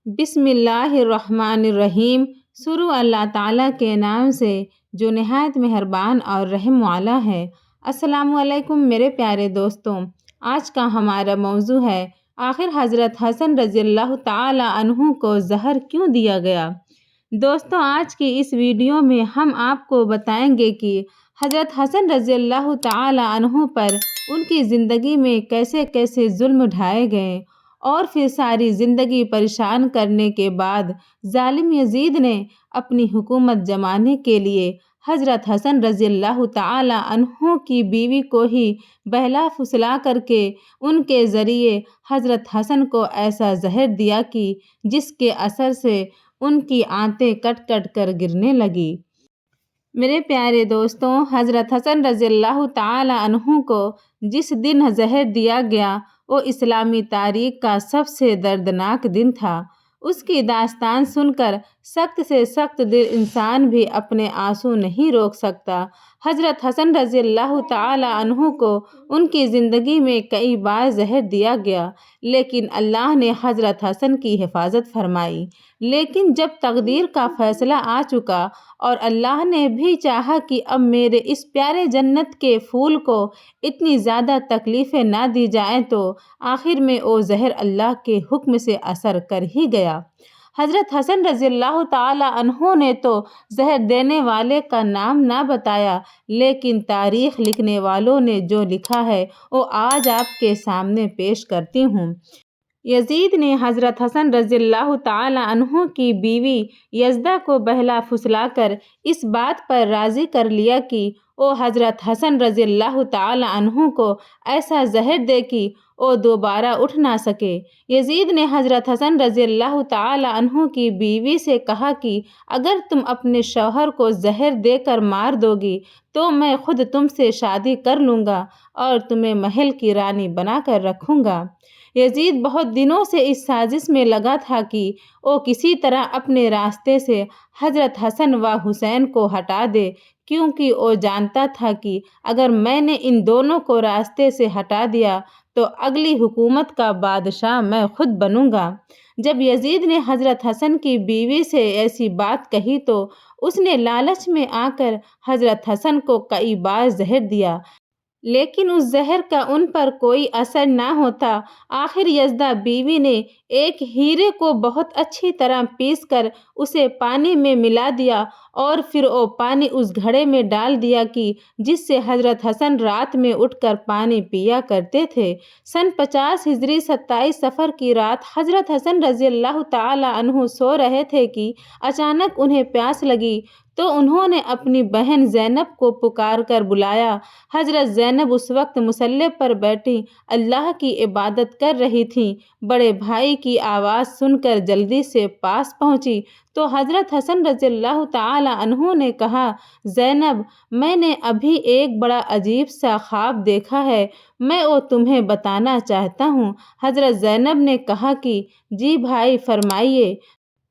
بسم اللہ الرحمن الرحیم۔ شروع اللہ تعالیٰ کے نام سے جو نہایت مہربان اور رحم والا ہے۔ السلام علیکم میرے پیارے دوستوں، آج کا ہمارا موضوع ہے آخر حضرت حسن رضی اللہ تعالیٰ عنہ کو زہر کیوں دیا گیا۔ دوستوں، آج کی اس ویڈیو میں ہم آپ کو بتائیں گے کہ حضرت حسن رضی اللہ تعالیٰ عنہ پر ان کی زندگی میں کیسے کیسے ظلم ڈھائے گئے، اور پھر ساری زندگی پریشان کرنے کے بعد ظالم یزید نے اپنی حکومت جمانے کے لیے حضرت حسن رضی اللہ تعالیٰ عنہ کی بیوی کو ہی بہلا پھسلا کر کے ان کے ذریعے حضرت حسن کو ایسا زہر دیا کہ جس کے اثر سے ان کی آنتیں کٹ کٹ کر گرنے لگی۔ میرے پیارے دوستوں، حضرت حسن رضی اللہ تعالیٰ عنہ کو جس دن زہر دیا گیا وہ اسلامی تاریخ کا سب سے دردناک دن تھا۔ اس کی داستان سن کر سخت سے سخت دل انسان بھی اپنے آنسو نہیں روک سکتا۔ حضرت حسن رضی اللہ تعالیٰ عنہ کو ان کی زندگی میں کئی بار زہر دیا گیا، لیکن اللہ نے حضرت حسن کی حفاظت فرمائی۔ لیکن جب تقدیر کا فیصلہ آ چکا اور اللہ نے بھی چاہا کہ اب میرے اس پیارے جنت کے پھول کو اتنی زیادہ تکلیفیں نہ دی جائیں، تو آخر میں وہ زہر اللہ کے حکم سے اثر کر ہی گیا۔ حضرت حسن رضی اللہ تعالیٰ عنہ نے تو زہر دینے والے کا نام نہ بتایا، لیکن تاریخ لکھنے والوں نے جو لکھا ہے وہ آج آپ کے سامنے پیش کرتی ہوں۔ یزید نے حضرت حسن رضی اللہ تعالیٰ عنہ کی بیوی یزدہ کو بہلا پھسلا کر اس بات پر راضی کر لیا کہ وہ حضرت حسن رضی اللہ تعالیٰ عنہ کو ایسا زہر دے کہ وہ دوبارہ اٹھ نہ سکے۔ یزید نے حضرت حسن رضی اللہ تعالیٰ عنہ کی بیوی سے کہا کہ اگر تم اپنے شوہر کو زہر دے کر مار دو گی تو میں خود تم سے شادی کر لوں گا اور تمہیں محل کی رانی بنا کر رکھوں گا۔ یزید بہت دنوں سے اس سازش میں لگا تھا کہ وہ کسی طرح اپنے راستے سے حضرت حسن و حسین کو ہٹا دے، کیونکہ وہ جانتا تھا کہ اگر میں نے ان دونوں کو راستے سے ہٹا دیا تو اگلی حکومت کا بادشاہ میں خود بنوں گا۔ جب یزید نے حضرت حسن کی بیوی سے ایسی بات کہی تو اس نے لالچ میں آ کر حضرت حسن کو کئی بار زہر دیا، لیکن اس زہر کا ان پر کوئی اثر نہ ہوتا۔ آخر یزدہ بیوی نے ایک ہیرے کو بہت اچھی طرح پیس کر اسے پانی میں ملا دیا اور پھر وہ پانی اس گھڑے میں ڈال دیا کہ جس سے حضرت حسن رات میں اٹھ کر پانی پیا کرتے تھے۔ سن 50 ہجری 27 صفر کی رات حضرت حسن رضی اللہ تعالیٰ عنہ سو رہے تھے کہ اچانک انہیں پیاس لگی تو انہوں نے اپنی بہن زینب کو پکار کر بلایا۔ حضرت زینب اس وقت مصلی پر بیٹھی اللہ کی عبادت کر رہی تھیں۔ بڑے بھائی کی آواز سن کر جلدی سے پاس پہنچی تو حضرت حسن رضی اللہ تعالیٰ عنہ نے کہا، زینب، میں نے ابھی ایک بڑا عجیب سا خواب دیکھا ہے، میں وہ تمہیں بتانا چاہتا ہوں۔ حضرت زینب نے کہا کہ جی بھائی فرمائیے۔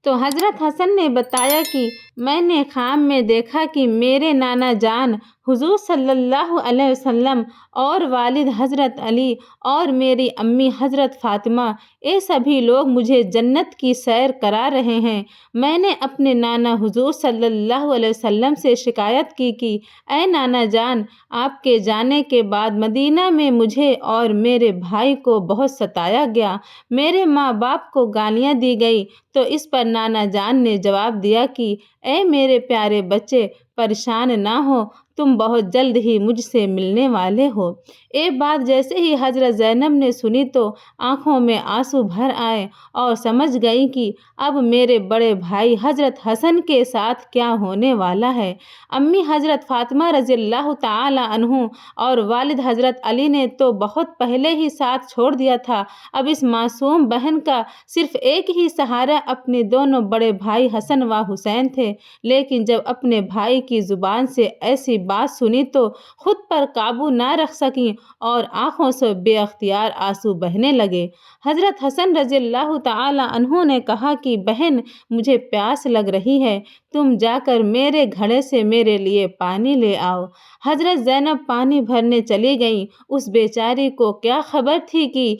تو حضرت حسن نے بتایا کہ میں نے خواب میں دیکھا کہ میرے نانا جان حضور صلی اللہ علیہ وسلم اور والد حضرت علی اور میری امی حضرت فاطمہ، یہ سبھی لوگ مجھے جنت کی سیر کرا رہے ہیں۔ میں نے اپنے نانا حضور صلی اللہ علیہ وسلم سے شکایت کی کہ اے نانا جان، آپ کے جانے کے بعد مدینہ میں مجھے اور میرے بھائی کو بہت ستایا گیا، میرے ماں باپ کو گالیاں دی گئی۔ تو اس پر نانا جان نے جواب دیا کہ اے میرے پیارے بچے، پریشان نہ ہو، تم بہت جلد ہی مجھ سے ملنے والے ہو۔ یہ بات جیسے ہی حضرت زینب نے سنی تو آنکھوں میں آنسو بھر آئے اور سمجھ گئی کہ اب میرے بڑے بھائی حضرت حسن کے ساتھ کیا ہونے والا ہے۔ امی حضرت فاطمہ رضی اللہ تعالیٰ عنہ اور والد حضرت علی نے تو بہت پہلے ہی ساتھ چھوڑ دیا تھا، اب اس معصوم بہن کا صرف ایک ہی سہارا اپنے دونوں بڑے بھائی حسن و حسین تھے۔ لیکن جب اپنے بھائی کی زبان سے ایسی بات سنی تو خود پر قابو نہ رکھ سکیں اور آنکھوں سے بے اختیار آنسو بہنے لگے۔ حضرت حسن رضی اللہ تعالی عنہ نے کہا کہ بہن، مجھے پیاس لگ رہی ہے، تم جا کر میرے گھڑے سے میرے لیے پانی لے آؤ۔ حضرت زینب پانی بھرنے چلی گئیں۔ اس بیچاری کو کیا خبر تھی کہ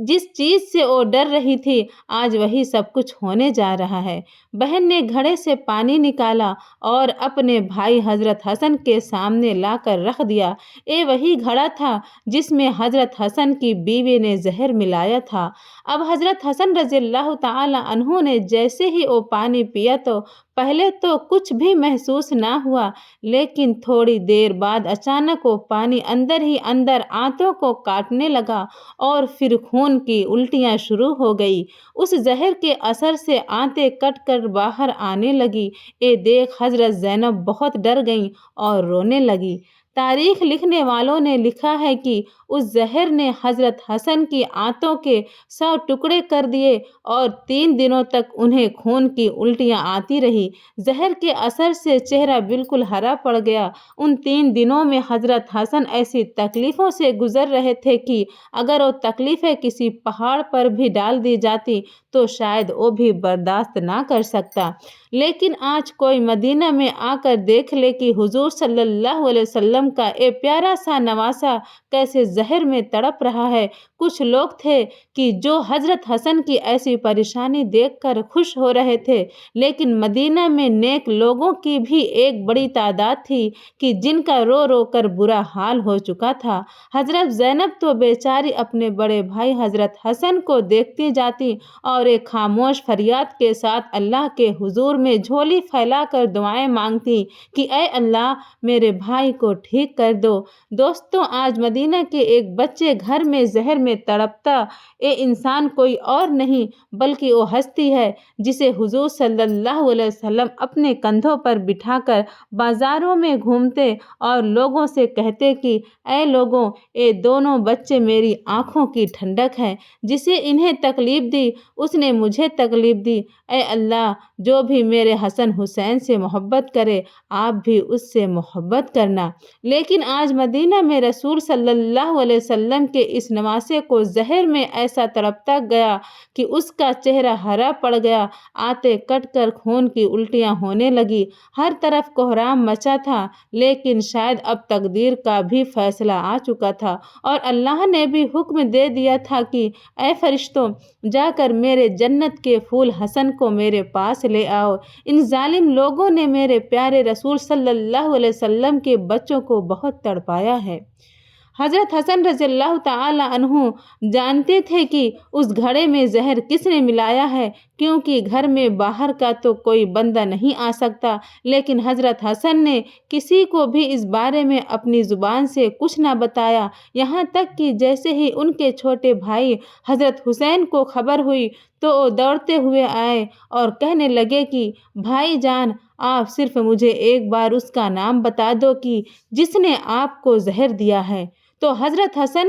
جس چیز سے وہ ڈر رہی تھی آج وہی سب کچھ ہونے جا رہا ہے۔ بہن نے گھڑے سے پانی نکالا اور اپنے بھائی حضرت حسن کے سامنے لا کر رکھ دیا۔ یہ وہی گھڑا تھا جس میں حضرت حسن کی بیوی نے زہر ملایا تھا۔ اب حضرت حسن رضی اللہ تعالی عنہ نے جیسے ہی وہ پانی پیا تو پہلے تو کچھ بھی محسوس نہ ہوا، لیکن تھوڑی دیر بعد اچانک وہ پانی اندر ہی اندر آنتوں کو کاٹنے لگا اور پھر خون کی الٹیاں شروع ہو گئی۔ اس زہر کے اثر سے آنتیں کٹ کر باہر آنے لگی۔ یہ دیکھ حضرت زینب بہت ڈر گئیں اور رونے لگی۔ تاریخ لکھنے والوں نے لکھا ہے کہ اس زہر نے حضرت حسن کی آنتوں کے 100 ٹکڑے کر دیے اور 3 دنوں تک انہیں خون کی الٹیاں آتی رہی۔ زہر کے اثر سے چہرہ بالکل ہرا پڑ گیا۔ ان 3 دنوں میں حضرت حسن ایسی تکلیفوں سے گزر رہے تھے کہ اگر وہ تکلیفیں کسی پہاڑ پر بھی ڈال دی جاتی تو شاید وہ بھی برداشت نہ کر سکتا۔ لیکن آج کوئی مدینہ میں آ کر دیکھ لے کہ حضور صلی اللہ علیہ وسلم کا ایک پیارا سا نواسہ کیسے زہر میں تڑپ رہا ہے۔ کچھ لوگ تھے کہ جو حضرت حسن کی ایسی پریشانی دیکھ کر خوش ہو رہے تھے، لیکن مدینہ میں نیک لوگوں کی بھی ایک بڑی تعداد تھی کہ جن کا رو رو کر برا حال ہو چکا تھا۔ حضرت زینب تو بیچاری اپنے بڑے بھائی حضرت حسن کو دیکھتی جاتی اور ایک خاموش فریاد کے ساتھ اللہ کے حضور میں جھولی پھیلا کر دعائیں مانگتی کہ اے اللہ میرے بھائی کو ٹھیک کر دو۔ دوستوں، آج مدینہ کے ایک بچے گھر میں زہر میں تڑپتا یہ انسان کوئی اور نہیں بلکہ وہ ہستی ہے جسے حضور صلی اللہ علیہ وسلم اپنے کندھوں پر بٹھا کر بازاروں میں گھومتے اور لوگوں سے کہتے کہ اے لوگوں، یہ دونوں بچے میری آنکھوں کی ٹھنڈک ہیں۔ جسے انہیں تکلیف دی اس نے مجھے تکلیف دی۔ اے اللہ، جو بھی میرے حسن حسین سے محبت کرے آپ بھی اس سے محبت کرنا۔ لیکن آج مدینہ میں رسول صلی اللہ علیہ وسلم کے اس نواسے کو زہر میں ایسا تڑپتا گیا کہ اس کا چہرہ ہرا پڑ گیا، آنتیں کٹ کر خون کی الٹیاں ہونے لگی، ہر طرف کوہرام مچا تھا۔ لیکن شاید اب تقدیر کا بھی فیصلہ آ چکا تھا اور اللہ نے بھی حکم دے دیا تھا کہ اے فرشتوں، جا کر میرے جنت کے پھول حسن کو میرے پاس لے آؤ۔ ان ظالم لوگوں نے میرے پیارے رسول صلی اللہ علیہ وسلم کے بچوں کو بہت تڑپایا ہے۔ حضرت حسن رضی اللہ تعالی عنہ جانتے تھے کہ اس گھڑے میں زہر کس نے ملایا ہے، کیونکہ گھر میں باہر کا تو کوئی بندہ نہیں آ سکتا، لیکن حضرت حسن نے کسی کو بھی اس بارے میں اپنی زبان سے کچھ نہ بتایا، یہاں تک کہ جیسے ہی ان کے چھوٹے بھائی حضرت حسین کو خبر ہوئی تو وہ دوڑتے ہوئے آئے اور کہنے لگے کہ بھائی جان، آپ صرف مجھے ایک بار اس کا نام بتا دو کہ جس نے آپ کو زہر دیا ہے۔ تو حضرت حسن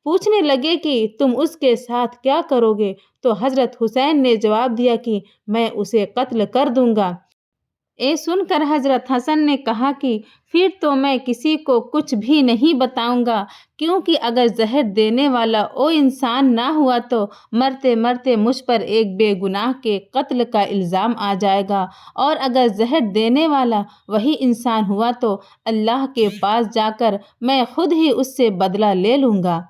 پوچھنے لگے کہ تم اس کے ساتھ کیا کرو گے؟ تو حضرت حسین نے جواب دیا کہ میں اسے قتل کر دوں گا۔ یہ سن کر حضرت حسن نے کہا کہ پھر تو میں کسی کو کچھ بھی نہیں بتاؤں گا، کیونکہ اگر زہر دینے والا وہ انسان نہ ہوا تو مرتے مرتے مجھ پر ایک بے گناہ کے قتل کا الزام آ جائے گا، اور اگر زہر دینے والا وہی انسان ہوا تو اللہ کے پاس جا کر میں خود ہی اس سے بدلہ لے لوں گا۔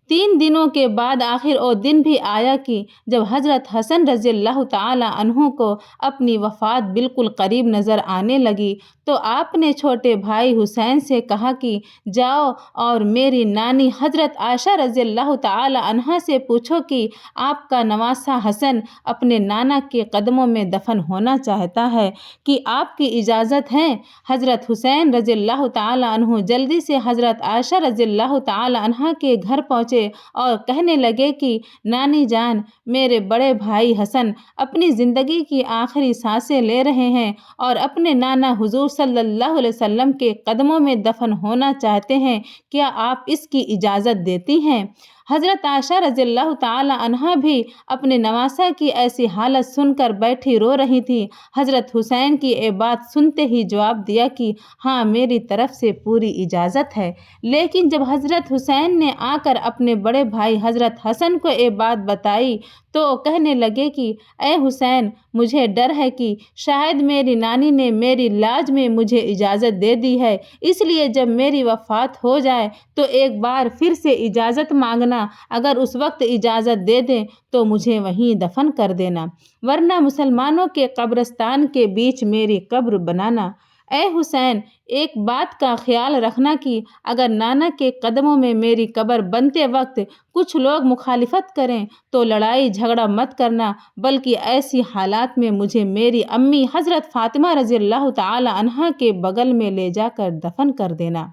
3 دنوں کے بعد آخر وہ دن بھی آیا کہ جب حضرت حسن رضی اللہ تعالی عنہ کو اپنی وفات بالکل قریب نظر آنے لگی تو آپ نے چھوٹے بھائی حسین سے کہا کہ جاؤ اور میری نانی حضرت عائشہ رضی اللہ تعالی عنہا سے پوچھو کہ آپ کا نواسہ حسن اپنے نانا کے قدموں میں دفن ہونا چاہتا ہے، کہ آپ کی اجازت ہے؟ حضرت حسین رضی اللہ تعالی عنہ جلدی سے حضرت عائشہ رضی اللہ تعالی عنہا کے گھر پہنچے اور کہنے لگے کہ نانی جان، میرے بڑے بھائی حسن اپنی زندگی کی آخری سانسیں لے رہے ہیں اور اپنے نانا حضور صلی اللہ علیہ وسلم کے قدموں میں دفن ہونا چاہتے ہیں، کیا آپ اس کی اجازت دیتی ہیں؟ حضرت عائشہ رضی اللہ تعالی عنہا بھی اپنے نواسہ کی ایسی حالت سن کر بیٹھی رو رہی تھی۔ حضرت حسین کی یہ بات سنتے ہی جواب دیا کہ ہاں میری طرف سے پوری اجازت ہے۔ لیکن جب حضرت حسین نے آ کر اپنے بڑے بھائی حضرت حسن کو یہ بات بتائی تو کہنے لگے کہ اے حسین، مجھے ڈر ہے کہ شاید میری نانی نے میری لاج میں مجھے اجازت دے دی ہے، اس لیے جب میری وفات ہو جائے تو ایک بار پھر سے اجازت مانگنا، اگر اس وقت اجازت دے دیں تو مجھے وہیں دفن کر دینا، ورنہ مسلمانوں کے قبرستان کے بیچ میری قبر بنانا۔ اے حسین، ایک بات کا خیال رکھنا کہ اگر نانا کے قدموں میں میری قبر بنتے وقت کچھ لوگ مخالفت کریں تو لڑائی جھگڑا مت کرنا، بلکہ ایسی حالات میں مجھے میری امی حضرت فاطمہ رضی اللہ تعالی عنہا کے بغل میں لے جا کر دفن کر دینا۔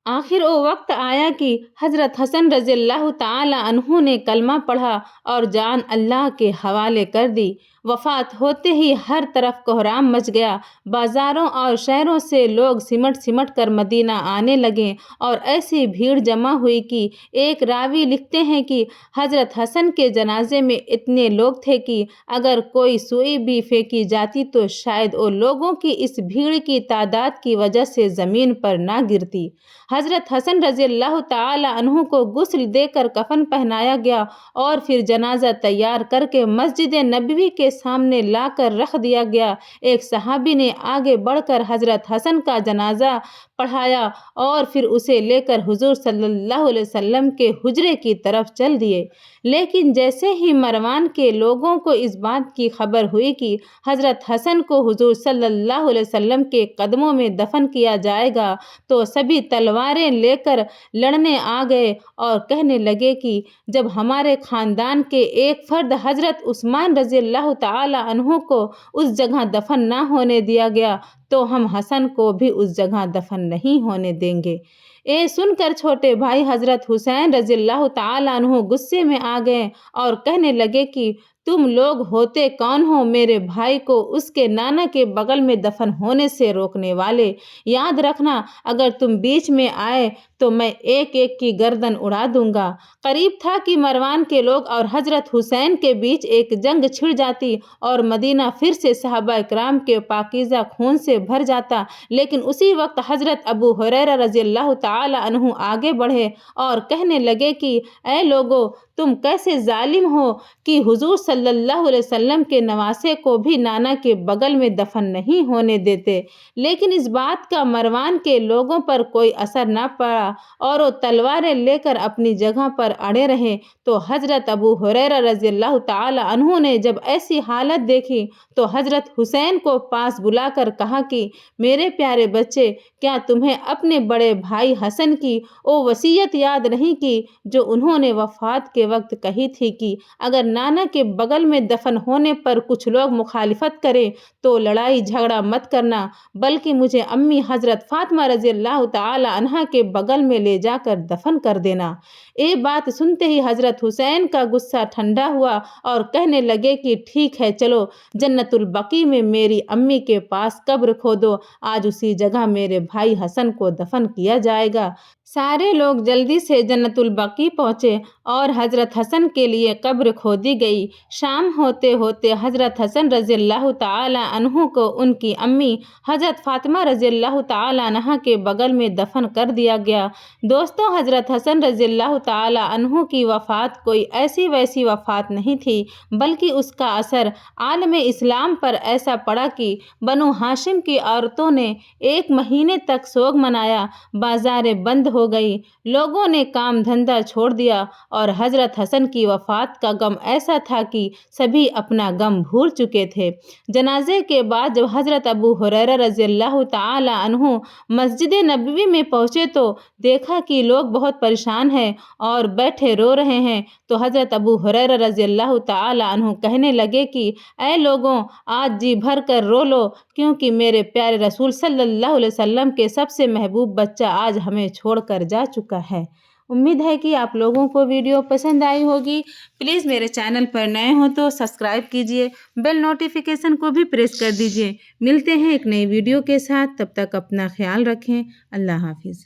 آخر وہ وقت آیا کہ حضرت حسن رضی اللہ تعالی عنہ نے کلمہ پڑھا اور جان اللہ کے حوالے کر دی۔ وفات ہوتے ہی ہر طرف کوہرام مچ گیا، بازاروں اور شہروں سے لوگ سمٹ کر مدینہ آنے لگے اور ایسی بھیڑ جمع ہوئی کہ ایک راوی لکھتے ہیں کہ حضرت حسن کے جنازے میں اتنے لوگ تھے کہ اگر کوئی سوئی بھی پھینکی جاتی تو شاید وہ لوگوں کی اس بھیڑ کی تعداد کی وجہ سے زمین پر نہ گرتی۔ حضرت حسن رضی اللہ تعالی عنہ کو غسل دے کر کفن پہنایا گیا اور پھر جنازہ تیار کر کے مسجد نبوی کے سامنے لا کر رکھ دیا گیا۔ ایک صحابی نے آگے بڑھ کر حضرت حسن کا جنازہ پڑھایا اور پھر اسے لے کر حضور صلی اللہ علیہ وسلم کے حجرے کی طرف چل دیے۔ لیکن جیسے ہی مروان کے لوگوں کو اس بات کی خبر ہوئی کہ حضرت حسن کو حضور صلی اللہ علیہ وسلم کے قدموں میں دفن کیا جائے گا تو سبھی تلواریں لے کر لڑنے آ گئے اور کہنے لگے کہ جب ہمارے خاندان کے ایک فرد حضرت عثمان رضی اللہ تعالی عنہ کو اس جگہ دفن نہ ہونے دیا گیا تو ہم حسن کو بھی اس جگہ دفن نہیں ہونے دیں گے۔ یہ سن کر چھوٹے بھائی حضرت حسین رضی اللہ تعالی عنہ غصے میں آ گئے اور کہنے لگے کہ تم لوگ ہوتے کون ہو میرے بھائی کو اس کے نانا کے بغل میں دفن ہونے سے روکنے والے؟ یاد رکھنا اگر تم بیچ میں آئے تو میں ایک ایک کی گردن اڑا دوں گا۔ قریب تھا کہ مروان کے لوگ اور حضرت حسین کے بیچ ایک جنگ چھڑ جاتی اور مدینہ پھر سے صحابہ کرام کے پاکیزہ خون سے بھر جاتا، لیکن اسی وقت حضرت ابو ہریرہ رضی اللہ تعالی عنہ آگے بڑھے اور کہنے لگے کہ اے لوگو، تم کیسے ظالم ہو کہ حضور صلی اللہ علیہ وسلم کے نواسے کو بھی نانا کے بغل میں دفن نہیں ہونے دیتے۔ لیکن اس بات کا مروان کے لوگوں پر کوئی اثر نہ پڑا اور وہ تلواریں لے کر اپنی جگہ پر اڑے رہے۔ تو حضرت ابو ہریرہ رضی اللہ تعالی عنہ نے جب ایسی حالت دیکھی تو حضرت حسین کو پاس بلا کر کہا کہ میرے پیارے بچے، کیا تمہیں اپنے بڑے بھائی حسن کی وہ وصیت یاد نہیں کی جو انہوں نے وفات کے وقت کہی تھی کہ اگر نانا کے بغل میں دفن ہونے پر کچھ لوگ مخالفت کریں تو لڑائی جھگڑا مت کرنا، بلکہ مجھے امی حضرت فاطمہ رضی اللہ تعالی عنہا کے بغل میں لے جا کر دفن کر دینا۔ یہ بات سنتے ہی حضرت حسین کا غصہ ٹھنڈا ہوا اور کہنے لگے کہ ٹھیک ہے، چلو جنت البقیع میں میری امی کے پاس قبر کھودو، آج اسی جگہ میرے بھائی حسن کو دفن کیا جائے گا۔ سارے لوگ جلدی سے جنت البقیع پہنچے اور حضرت حسن کے لیے قبر کھودی گئی۔ شام ہوتے ہوتے حضرت حسن رضی اللہ تعالی عنہ کو ان کی امی حضرت فاطمہ رضی اللہ تعالی عنہا کے بغل میں دفن کر دیا گیا۔ دوستوں، حضرت حسن رضی اللہ تعالی عنہ کی وفات کوئی ایسی ویسی وفات نہیں تھی، بلکہ اس کا اثر عالم اسلام پر ایسا پڑا کہ بنو ہاشم کی عورتوں نے 1 مہینے تک سوگ منایا، بازاریں بند ہو گئی، لوگوں نے کام دھندا چھوڑ دیا اور حضرت حسن کی وفات کا غم ایسا تھا کہ سبھی اپنا غم بھول چکے تھے۔ جنازے کے بعد جب حضرت ابو ہریرہ رضی اللہ تعالی عنہ مسجد نبوی میں پہنچے تو دیکھا کہ لوگ بہت پریشان ہیں اور بیٹھے رو رہے ہیں، تو حضرت ابو ہریرہ رضی اللہ تعالی عنہ کہنے لگے کہ اے لوگوں، آج جی بھر کر رو لو، کیونکہ میرے پیارے رسول صلی اللہ علیہ وسلم کے سب سے محبوب بچہ آج ہمیں چھوڑ کر جا چکا ہے۔ امید ہے کہ آپ لوگوں کو ویڈیو پسند آئی ہوگی۔ پلیز میرے چینل پر نئے ہوں تو سبسکرائب کیجئے، بیل نوٹیفیکیشن کو بھی پریس کر دیجئے۔ ملتے ہیں ایک نئی ویڈیو کے ساتھ، تب تک اپنا خیال رکھیں۔ اللہ حافظ۔